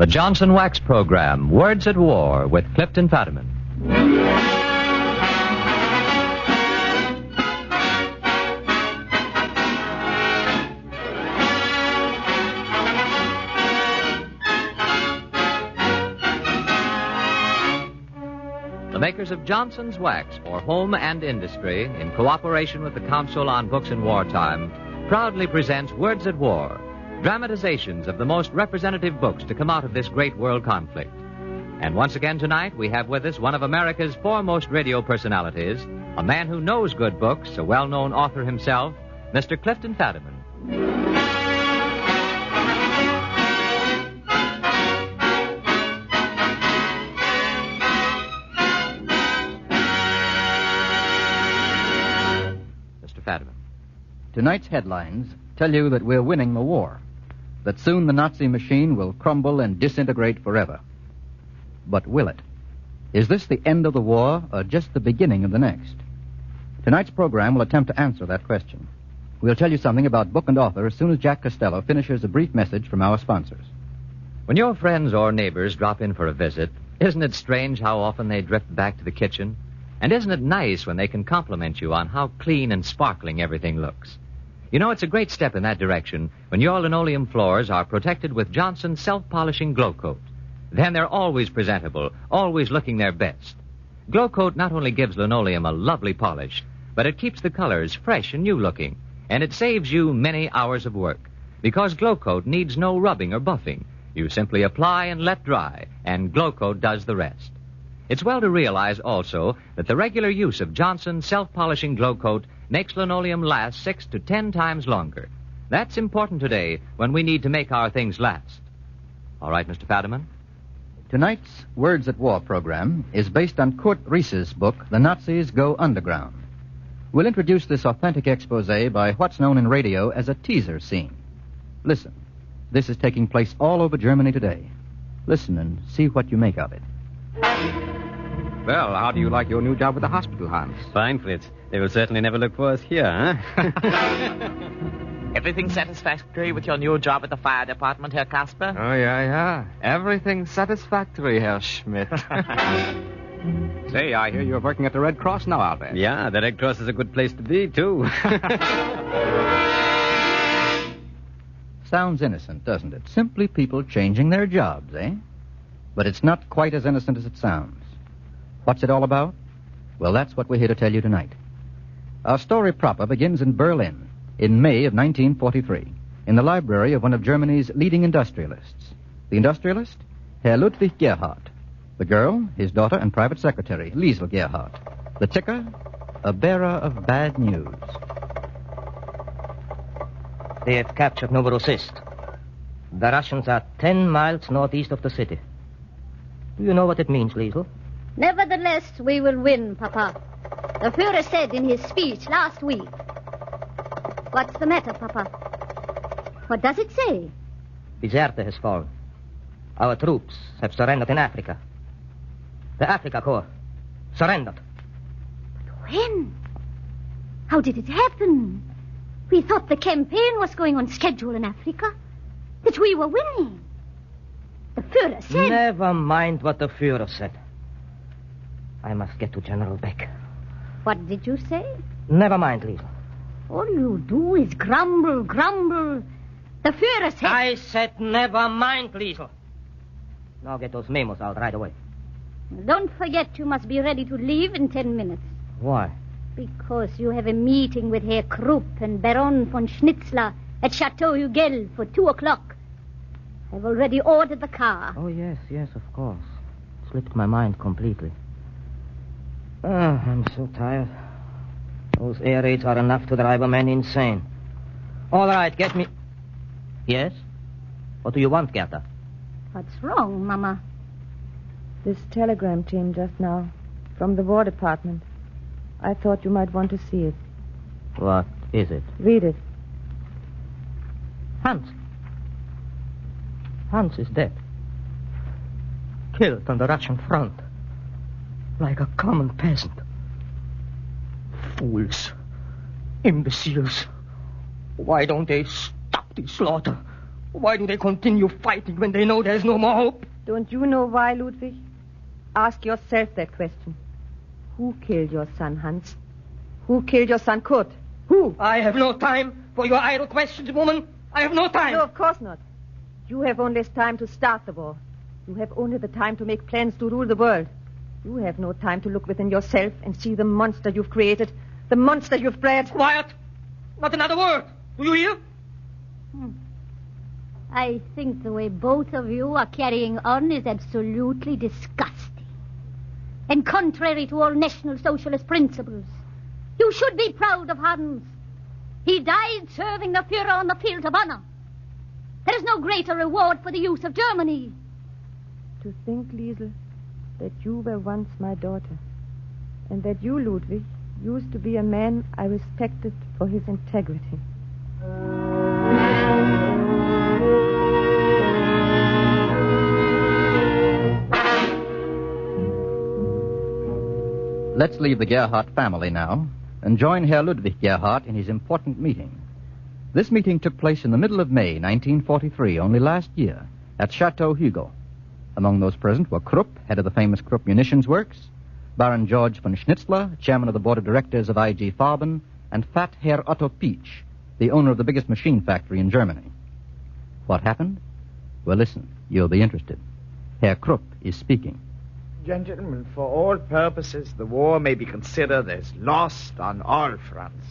The Johnson Wax Program, Words at War, with Clifton Fadiman. The makers of Johnson's Wax for Home and Industry, in cooperation with the Council on Books in Wartime, proudly presents Words at War, dramatizations of the most representative books to come out of this great world conflict. And once again tonight, we have with us one of America's foremost radio personalities, a man who knows good books, a well-known author himself, Mr. Clifton Fadiman. Mr. Fadiman. Tonight's headlines tell you that we're winning the war, that soon the Nazi machine will crumble and disintegrate forever. But will it? Is this the end of the war or just the beginning of the next? Tonight's program will attempt to answer that question. We'll tell you something about book and author as soon as Jack Costello finishes a brief message from our sponsors. When your friends or neighbors drop in for a visit, isn't it strange how often they drift back to the kitchen? And isn't it nice when they can compliment you on how clean and sparkling everything looks? You know, it's a great step in that direction when your linoleum floors are protected with Johnson's self-polishing Glow Coat. Then they're always presentable, always looking their best. Glow Coat not only gives linoleum a lovely polish, but it keeps the colors fresh and new-looking, and it saves you many hours of work, because Glow Coat needs no rubbing or buffing. You simply apply and let dry, and Glow Coat does the rest. It's well to realize also that the regular use of Johnson's self-polishing Glow Coat makes linoleum last 6 to 10 times longer. That's important today when we need to make our things last. All right, Mr. Fadiman? Tonight's Words at War program is based on Kurt Ries's book, The Nazis Go Underground. We'll introduce this authentic expose by what's known in radio as a teaser scene. Listen. This is taking place all over Germany today. Listen and see what you make of it. Well, how do you like your new job with the hospital, Hans? Fine, Fritz. They will certainly never look for us here, huh? Everything satisfactory with your new job at the fire department, Herr Kasper? Oh, yeah. Everything satisfactory, Herr Schmidt. Say, I hear you're working at the Red Cross now, Albert. Yeah, the Red Cross is a good place to be, too. Sounds innocent, doesn't it? Simply people changing their jobs, eh? But it's not quite as innocent as it sounds. What's it all about? Well, that's what we're here to tell you tonight. Our story proper begins in Berlin in May of 1943, in the library of one of Germany's leading industrialists. The industrialist? Herr Ludwig Gerhardt. The girl, his daughter and private secretary, Liesl Gerhardt. The ticker? A bearer of bad news. They have captured Novorossiysk. The Russians are 10 miles northeast of the city. Do you know what it means, Liesl? Nevertheless, we will win, Papa. The Führer said in his speech last week. What's the matter, Papa? What does it say? Bizerte has fallen. Our troops have surrendered in Africa. The Africa Corps surrendered. But when? How did it happen? We thought the campaign was going on schedule in Africa. That we were winning. The Führer said... Never mind what the Führer said. I must get to General Beck. What did you say? Never mind, Liesl. All you do is grumble. The Führer said... I said never mind, Liesl. Now get those memos out right away. Don't forget you must be ready to leave in 10 minutes. Why? Because you have a meeting with Herr Krupp and Baron von Schnitzler at Chateau Hugel for 2 o'clock. I've already ordered the car. Oh, yes, of course. Slipped my mind completely. I'm so tired. Those air raids are enough to drive a man insane. All right, get me... Yes? What do you want, Gerda? What's wrong, Mama? This telegram came just now from the War Department. I thought you might want to see it. What is it? Read it. Hans. Hans is dead. Killed on the Russian front. Like a common peasant. Fools. Imbeciles. Why don't they stop the slaughter? Why do they continue fighting when they know there's no more hope? Don't you know why, Ludwig? Ask yourself that question. Who killed your son, Hans? Who killed your son, Kurt? Who? I have no time for your idle questions, woman. I have no time. No, of course not. You have only time to start the war. You have only the time to make plans to rule the world. You have no time to look within yourself and see the monster you've created, the monster you've bred. Quiet. Not another word. Do you hear? I think the way both of you are carrying on is absolutely disgusting. And contrary to all National Socialist principles. You should be proud of Hans. He died serving the Führer on the field of honor. There is no greater reward for the use of Germany. To think, Liesel, that you were once my daughter, and that you, Ludwig, used to be a man I respected for his integrity. Let's leave the Gerhardt family now and join Herr Ludwig Gerhardt in his important meeting. This meeting took place in the middle of May, 1943, only last year, at Chateau Hugo. Among those present were Krupp, head of the famous Krupp Munitions Works, Baron George von Schnitzler, chairman of the board of directors of IG Farben, and fat Herr Otto Pietsch, the owner of the biggest machine factory in Germany. What happened? Well, listen, you'll be interested. Herr Krupp is speaking. Gentlemen, for all purposes, the war may be considered as lost on all fronts.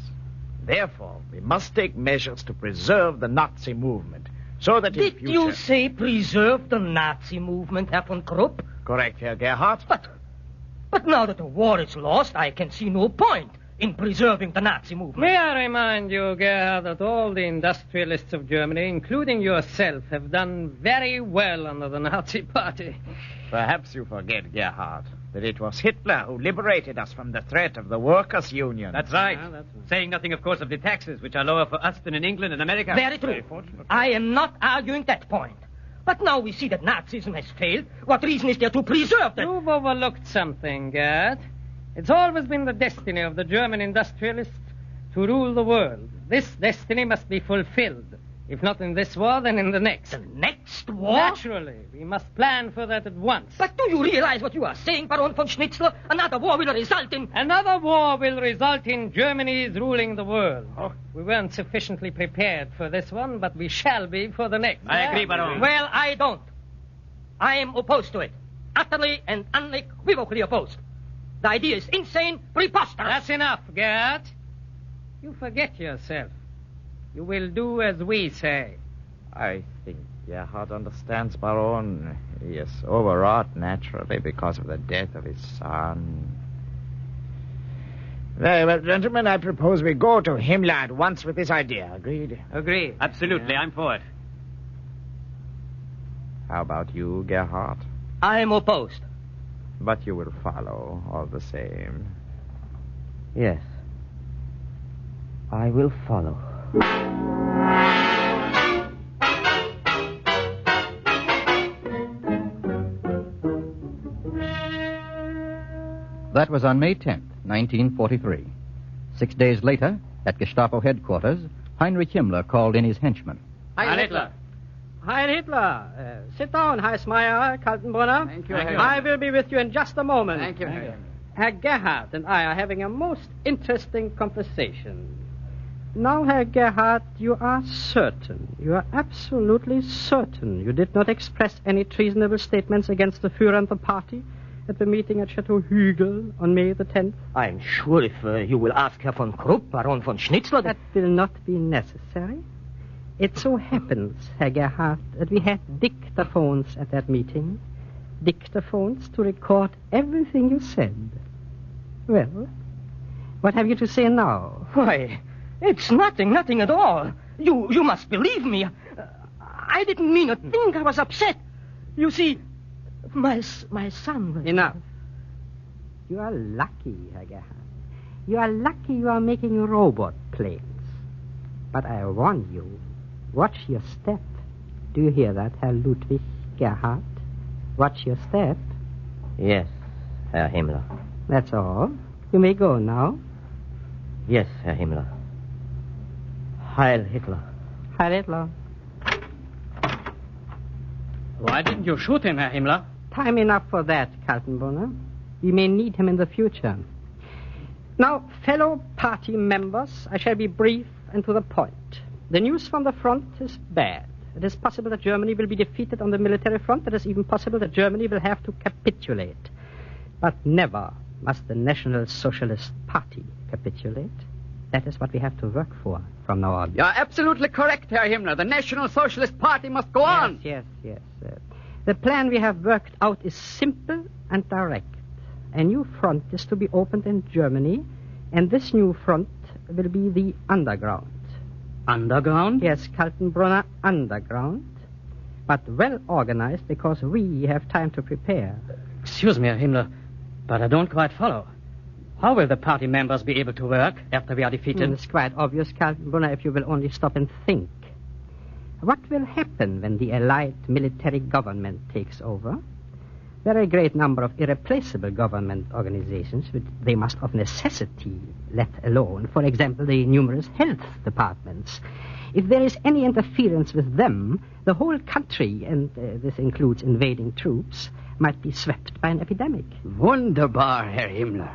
Therefore, we must take measures to preserve the Nazi movement, so that in Did future... you say preserve the Nazi movement, Herr von Krupp? Correct, Herr Gerhardt. But now that the war is lost, I can see no point in preserving the Nazi movement. May I remind you, Gerhard, that all the industrialists of Germany, including yourself, have done very well under the Nazi Party. Perhaps you forget, Gerhardt, that it was Hitler who liberated us from the threat of the workers' union. That's right. Saying nothing, of course, of the taxes, which are lower for us than in England and America. Very true. I am not arguing that point. But now we see that Nazism has failed. What reason is there to preserve them? You've overlooked something, Gerd. It's always been the destiny of the German industrialists to rule the world. This destiny must be fulfilled. If not in this war, then in the next. The next war? Naturally. We must plan for that at once. But do you realize what you are saying, Baron von Schnitzler? Another war will result in... Another war will result in Germany's ruling the world. Oh. We weren't sufficiently prepared for this one, but we shall be for the next. I agree, Baron. Well, I don't. I am opposed to it. Utterly and unequivocally opposed. The idea is insane, preposterous. That's enough, Gerd. You forget yourself. You will do as we say. I think Gerhardt understands, Baron. He is overwrought, naturally, because of the death of his son. Very well, gentlemen, I propose we go to Himmler at once with this idea. Agreed? Agreed. Absolutely, I'm for it. How about you, Gerhardt? I am opposed. But you will follow, all the same. Yes. I will follow. That was on May 10th, 1943. 6 days later, at Gestapo headquarters, Heinrich Himmler called in his henchmen. Heil Hitler. Heil Hitler. Sit down, Heißmeier, Kaltenbrunner. Thank you. I will be with you in just a moment. Thank you. Herr Gerhardt and I are having a most interesting conversation. Now, Herr Gerhardt, you are absolutely certain you did not express any treasonable statements against the Führer and the party at the meeting at Chateau Hügel on May the 10th? I'm sure if you will ask Herr von Krupp, Baron von Schnitzler... That will not be necessary. It so happens, Herr Gerhardt, that we had dictaphones at that meeting. Dictaphones to record everything you said. Well, what have you to say now? Why, it's nothing at all. You must believe me. I didn't mean a thing. I was upset. You see, my son was... Enough. You are lucky, Herr Gerhardt. You are lucky you are making robot planes. But I warn you, watch your step. Do you hear that, Herr Ludwig Gerhardt? Watch your step. Yes, Herr Himmler. That's all. You may go now. Yes, Herr Himmler. Heil Hitler. Heil Hitler. Why didn't you shoot him, Herr Himmler? Time enough for that, Kaltenbrunner. We may need him in the future. Now, fellow party members, I shall be brief and to the point. The news from the front is bad. It is possible that Germany will be defeated on the military front. It is even possible that Germany will have to capitulate. But never must the National Socialist Party capitulate. That is what we have to work for from now on. You're absolutely correct, Herr Himmler. The National Socialist Party must go on. Yes. The plan we have worked out is simple and direct. A new front is to be opened in Germany, and this new front will be the underground. Underground? Yes, Kaltenbrunner, underground. But well organized because we have time to prepare. Excuse me, Herr Himmler, but I don't quite follow. How will the party members be able to work after we are defeated? It's quite obvious, Kaltenbrunner, if you will only stop and think. What will happen when the Allied military government takes over? There are a great number of irreplaceable government organizations which they must of necessity let alone. For example, the numerous health departments. If there is any interference with them, the whole country, and this includes invading troops, might be swept by an epidemic. Wunderbar, Herr Himmler.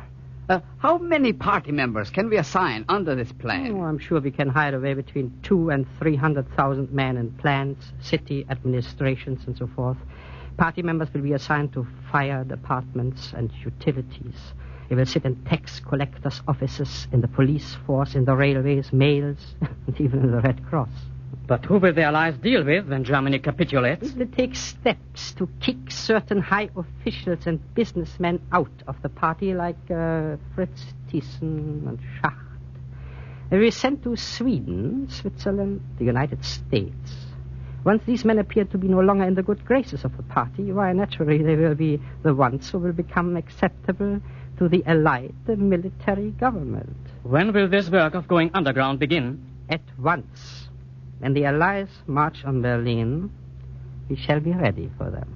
How many party members can we assign under this plan? Oh, I'm sure we can hire away between 200,000 and 300,000 men in plants, city administrations, and so forth. Party members will be assigned to fire departments and utilities. They will sit in tax collectors' offices, in the police force, in the railways, mails, and even in the Red Cross. But who will the Allies deal with when Germany capitulates? It will take steps to kick certain high officials and businessmen out of the party, like Fritz Thyssen and Schacht. They will be sent to Sweden, Switzerland, the United States. Once these men appear to be no longer in the good graces of the party, why, naturally, they will be the ones who will become acceptable to the Allied military government. When will this work of going underground begin? At once. When the Allies march on Berlin, we shall be ready for them.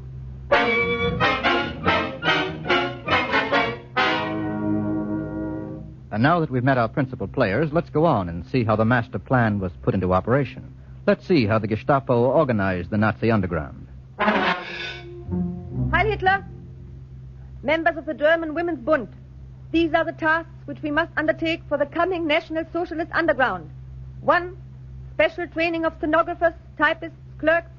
And now that we've met our principal players, let's go on and see how the master plan was put into operation. Let's see how the Gestapo organized the Nazi underground. Heil Hitler! Members of the German Women's Bund, these are the tasks which we must undertake for the coming National Socialist Underground. 1. Special training of stenographers, typists, clerks,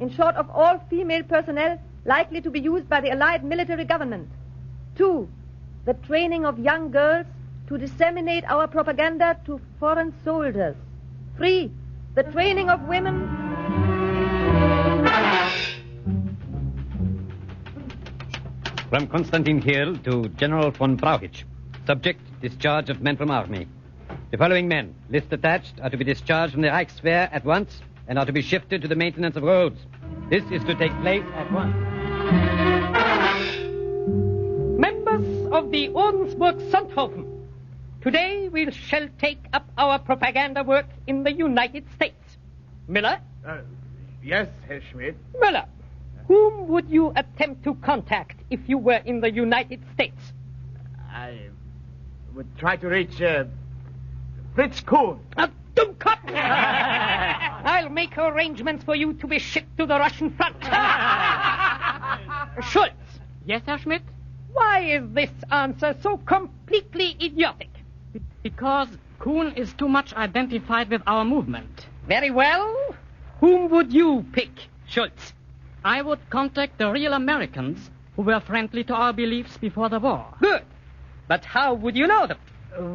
in short of all female personnel likely to be used by the Allied military government. 2. The training of young girls to disseminate our propaganda to foreign soldiers. 3. The training of women. From Konstantin Kiel to General von Brauchitsch. Subject, discharge of men from army. The following men, list attached, are to be discharged from the Reichswehr at once and are to be shifted to the maintenance of roads. This is to take place at once. Members of the Ordensburg Sonthofen, today we shall take up our propaganda work in the United States. Miller? Yes, Herr Schmidt. Miller, whom would you attempt to contact if you were in the United States? I would try to reach Fritz Kuhn. A Dummkopf! I'll make arrangements for you to be shipped to the Russian front. Schultz. Yes, Herr Schmidt? Why is this answer so completely idiotic? Because Kuhn is too much identified with our movement. Very well. Whom would you pick, Schultz? I would contact the real Americans who were friendly to our beliefs before the war. Good. But how would you know them?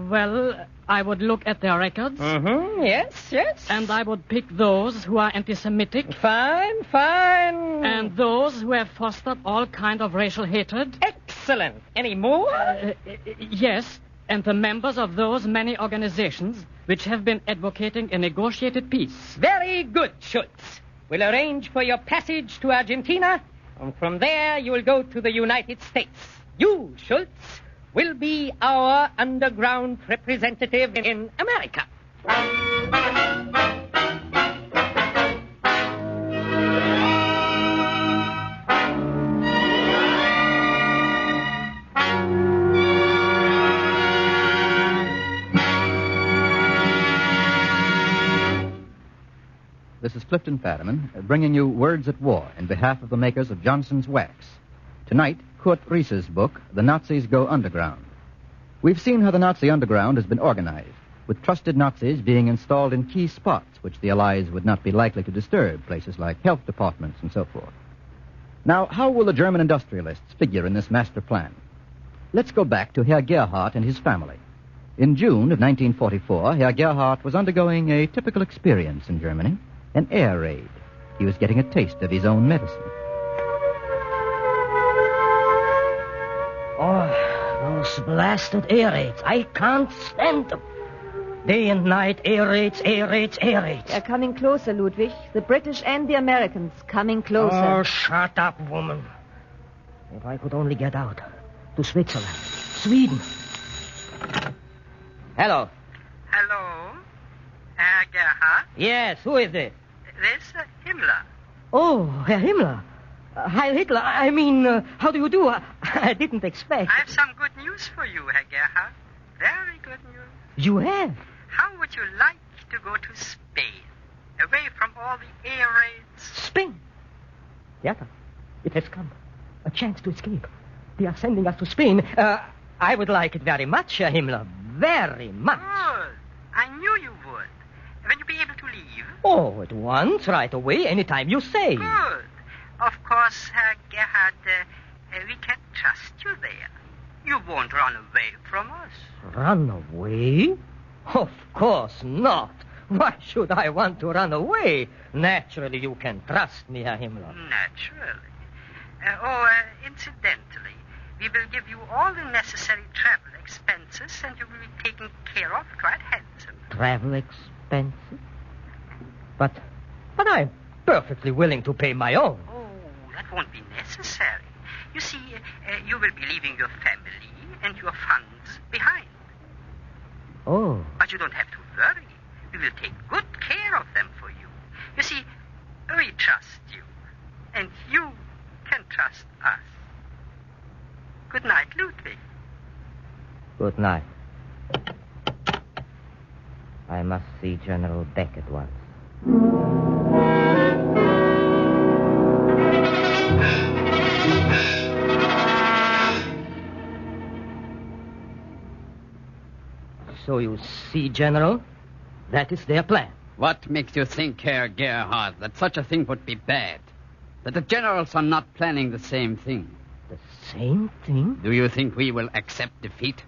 Well, I would look at their records. Mm-hmm. Yes. And I would pick those who are anti-Semitic. Fine. And those who have fostered all kind of racial hatred. Excellent. Any more? Yes. And the members of those many organizations which have been advocating a negotiated peace. Very good, Schultz. We'll arrange for your passage to Argentina, and from there you will go to the United States. You, Schultz, will be our underground representative in America. This is Clifton Fadiman, bringing you Words at War in behalf of the makers of Johnson's Wax. Tonight, Kurt Ries's book, The Nazis Go Underground. We've seen how the Nazi underground has been organized, with trusted Nazis being installed in key spots which the Allies would not be likely to disturb, places like health departments and so forth. Now, how will the German industrialists figure in this master plan? Let's go back to Herr Gerhardt and his family. In June of 1944, Herr Gerhardt was undergoing a typical experience in Germany, an air raid. He was getting a taste of his own medicine. Oh, those blasted air raids. I can't stand them. Day and night, air raids, air raids, air raids. They're coming closer, Ludwig. The British and the Americans coming closer. Oh, shut up, woman. If I could only get out. To Switzerland. Sweden. Hello. Hello? Herr Gerhardt? Yes, who is this? This Himmler. Oh, Herr Himmler. Heil Hitler. I mean, how do you do? I didn't expect. I have some good news for you, Herr Gerhardt. Very good news. You have? How would you like to go to Spain? Away from all the air raids? Spain? Yes, it has come. A chance to escape. They are sending us to Spain. I would like it very much, Herr Himmler. Very much. Good. I knew you would. When you be able to leave? Oh, at once, right away, anytime you say. Good. Of course, Herr Gerhardt, we can trust you there. You won't run away from us. Run away? Of course not. Why should I want to run away? Naturally, you can trust me, Herr Himmler. Naturally. Incidentally, we will give you all the necessary travel expenses, and you will be taken care of quite handsomely. Travel expenses? But I'm perfectly willing to pay my own. Oh, that won't be necessary. You see, you will be leaving your family and your funds behind. Oh. But you don't have to worry. We will take good care of them for you. You see, we trust you, and you can trust us. Good night, Ludwig. Good night. I must see General Beck at once. So you see, General, that is their plan. What makes you think, Herr Gerhardt, that such a thing would be bad? That the generals are not planning the same thing? The same thing? Do you think we will accept defeat?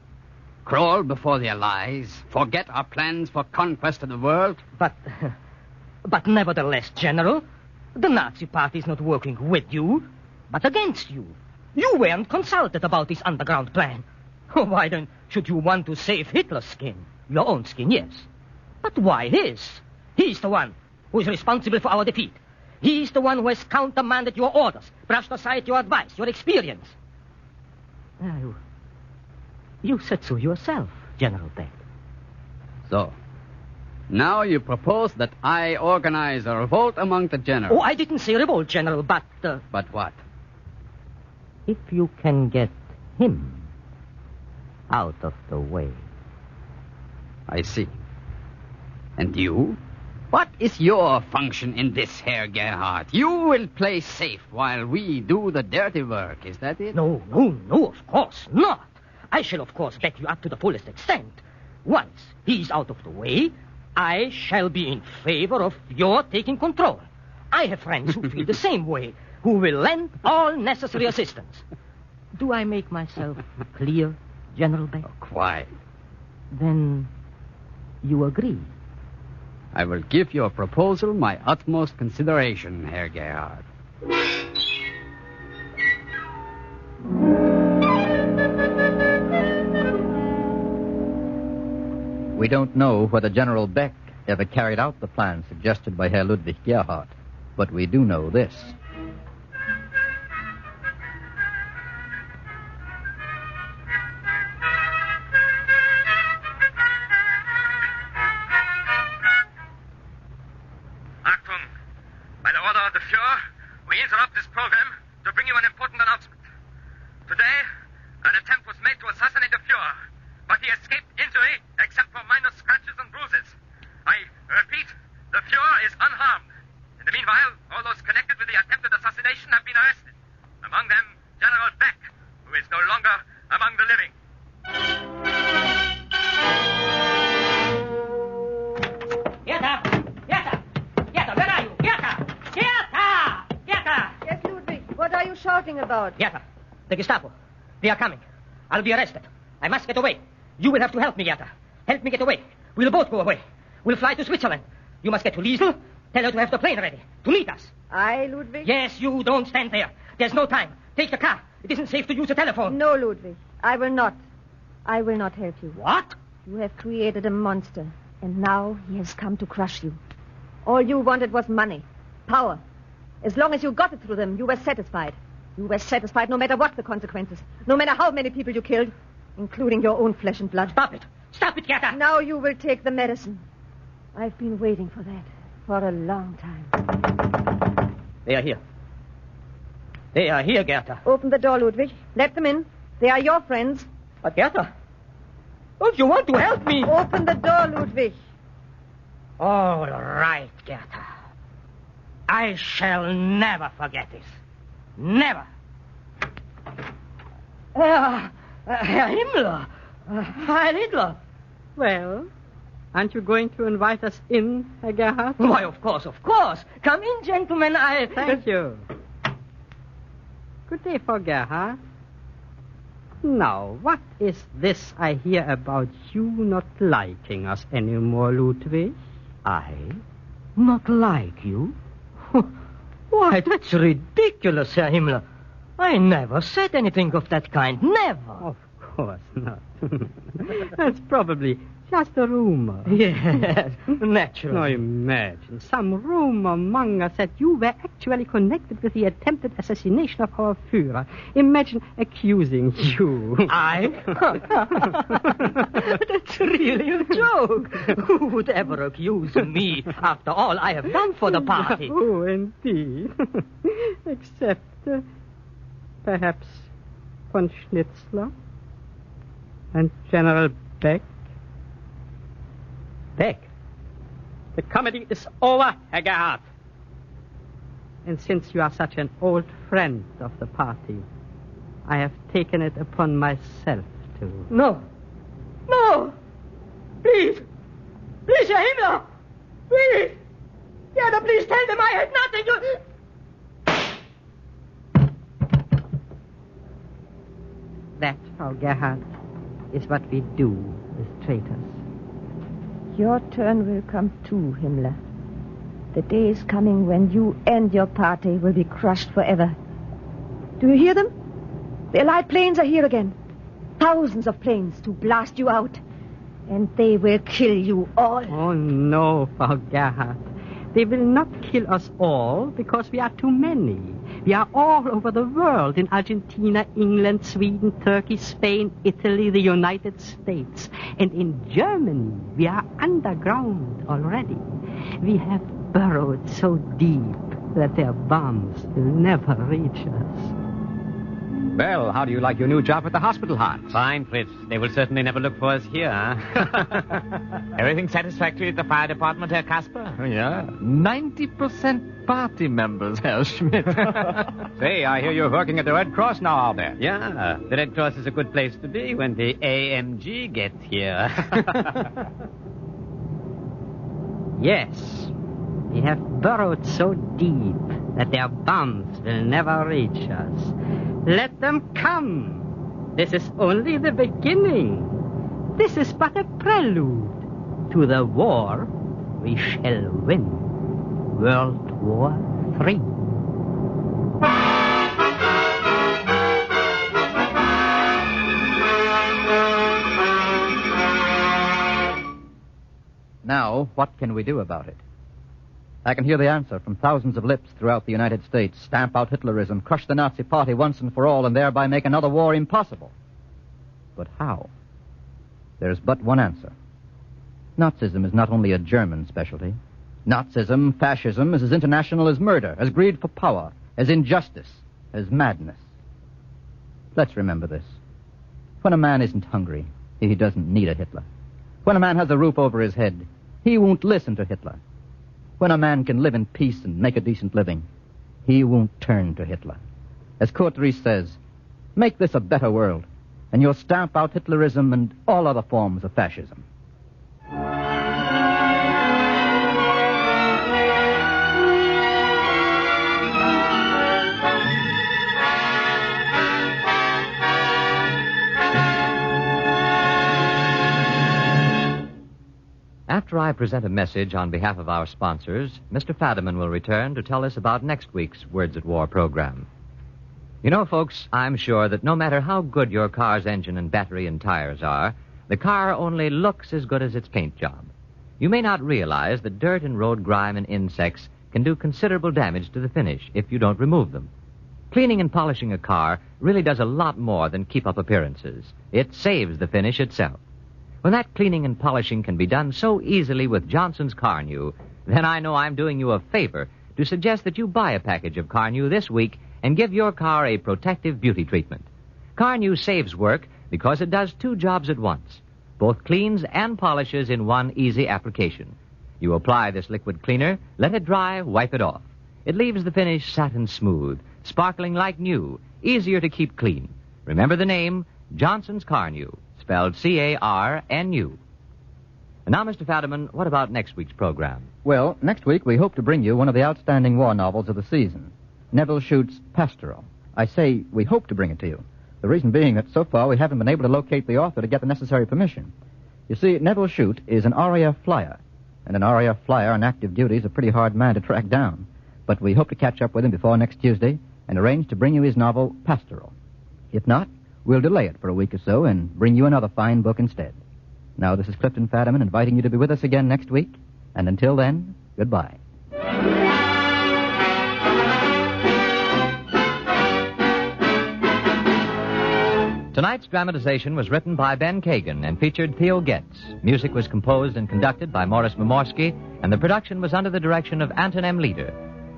Crawl before the Allies? Forget our plans for conquest of the world? But nevertheless, General, the Nazi Party is not working with you, but against you. You weren't consulted about this underground plan. Why then should you want to save Hitler's skin? Your own skin, yes. But why his? He's the one who is responsible for our defeat. He's the one who has countermanded your orders, brushed aside your advice, your experience. You said so yourself, General Beck. So, now you propose that I organize a revolt among the generals. Oh, I didn't say revolt, General, but... But what? If you can get him out of the way. I see. And you? What is your function in this, Herr Gerhardt? You will play safe while we do the dirty work, is that it? No, of course not. I shall, of course, back you up to the fullest extent. Once he's out of the way, I shall be in favor of your taking control. I have friends who feel the same way, who will lend all necessary assistance. Do I make myself clear, General Beck? Oh, quite. Then you agree? I will give your proposal my utmost consideration, Herr Gerhardt. We don't know whether General Beck ever carried out the plan suggested by Herr Ludwig Gerhardt, but we do know this. Achtung! By the order of the Fuhrer, we interrupt this program to bring you an important announcement. Today, an attempt was made to assassinate the Fuhrer, but he escaped injury except for minor scratches and bruises. I repeat, the Fuhrer is unharmed. talking about? Gerda, the Gestapo. They are coming. I'll be arrested. I must get away. You will have to help me, Gerda. Help me get away. We'll both go away. We'll fly to Switzerland. You must get to Liesel. Tell her to have the plane ready. To meet us. I, Ludwig? Yes, you don't stand there. There's no time. Take the car. It isn't safe to use the telephone. No, Ludwig. I will not. I will not help you. What? You have created a monster, and now he has come to crush you. All you wanted was money, power. As long as you got it through them, you were satisfied. You were satisfied no matter what the consequences, no matter how many people you killed, including your own flesh and blood. Stop it. Stop it, Gerda. Now you will take the medicine. I've been waiting for that for a long time. They are here. They are here, Gerda. Open the door, Ludwig. Let them in. They are your friends. But, Gerda, don't you want to help me? Open the door, Ludwig. All right, Gerda. I shall never forget this. Never. Herr Himmler. Heil Hitler. Well, aren't you going to invite us in, Herr Gerhard? Why, of course, of course. Come in, gentlemen. Thank you. Good day, Frau Gerhard. Now, what is this I hear about you not liking us anymore, Ludwig? I? Not like you? Why, that's ridiculous, Herr Himmler. I never said anything of that kind. Never. Of course not. That's probably just a rumor. Yes, naturally. Now imagine some rumor among us that you were actually connected with the attempted assassination of our Führer. Imagine accusing you. I? That's really a joke. Who would ever accuse me after all I have done for the party? Oh, indeed. Except, perhaps, von Schnitzler and General Beck. Beck? The comedy is over, Herr Gerhard. And since you are such an old friend of the party, I have taken it upon myself to... No. No! Please! Please, Herr Himmler! Please! Gerda, please tell them I had nothing to... That, Frau Gerhard, is what we do with traitors. Your turn will come too, Himmler. The day is coming when you and your party will be crushed forever. Do you hear them? The Allied planes are here again. Thousands of planes to blast you out. And they will kill you all. Oh, no, Frau Gerhard. They will not kill us all because we are too many. We are all over the world, in Argentina, England, Sweden, Turkey, Spain, Italy, the United States. And in Germany, we are underground already. We have burrowed so deep that their bombs will never reach us. Well, how do you like your new job at the hospital, Hans? Fine, Fritz. They will certainly never look for us here, huh? Everything satisfactory at the fire department, Herr Kasper? Yeah. 90% party members, Herr Schmidt. Say, I hear you're working at the Red Cross now out there. Yeah, the Red Cross is a good place to be when the AMG gets here. Yes, we have burrowed so deep that their bombs will never reach us. Let them come. This is only the beginning. This is but a prelude to the war we shall win. World War III. Now, what can we do about it? I can hear the answer from thousands of lips throughout the United States. Stamp out Hitlerism, crush the Nazi Party once and for all, and thereby make another war impossible. But how? There's but one answer. Nazism is not only a German specialty. Nazism, fascism, is as international as murder, as greed for power, as injustice, as madness. Let's remember this. When a man isn't hungry, he doesn't need a Hitler. When a man has a roof over his head, he won't listen to Hitler. When a man can live in peace and make a decent living, he won't turn to Hitler. As Kurt Ries says, make this a better world, and you'll stamp out Hitlerism and all other forms of fascism. After I present a message on behalf of our sponsors, Mr. Fadiman will return to tell us about next week's Words at War program. You know, folks, I'm sure that no matter how good your car's engine and battery and tires are, the car only looks as good as its paint job. You may not realize that dirt and road grime and insects can do considerable damage to the finish if you don't remove them. Cleaning and polishing a car really does a lot more than keep up appearances. It saves the finish itself. When that cleaning and polishing can be done so easily with Johnson's Carnew, then I know I'm doing you a favor to suggest that you buy a package of Carnew this week and give your car a protective beauty treatment. Carnew saves work because it does two jobs at once, both cleans and polishes in one easy application. You apply this liquid cleaner, let it dry, wipe it off. It leaves the finish satin smooth, sparkling like new, easier to keep clean. Remember the name, Johnson's Carnew, spelled C-A-R-N-U. And now, Mr. Fadiman, what about next week's program? Well, next week we hope to bring you one of the outstanding war novels of the season, Neville Shute's Pastoral. I say we hope to bring it to you. The reason being that so far we haven't been able to locate the author to get the necessary permission. You see, Neville Shute is an RAF flyer, and an RAF flyer on active duty is a pretty hard man to track down. But we hope to catch up with him before next Tuesday and arrange to bring you his novel, Pastoral. If not, we'll delay it for a week or so and bring you another fine book instead. Now, this is Clifton Fadiman inviting you to be with us again next week. And until then, goodbye. Tonight's dramatization was written by Ben Kagan and featured Theo Getz. Music was composed and conducted by Morris Momorsky, and the production was under the direction of Anton M. Leader.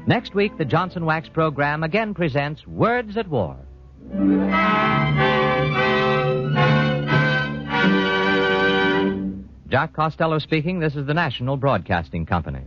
Next week, the Johnson Wax program again presents Words at War. Jack Costello speaking. This is the National Broadcasting Company.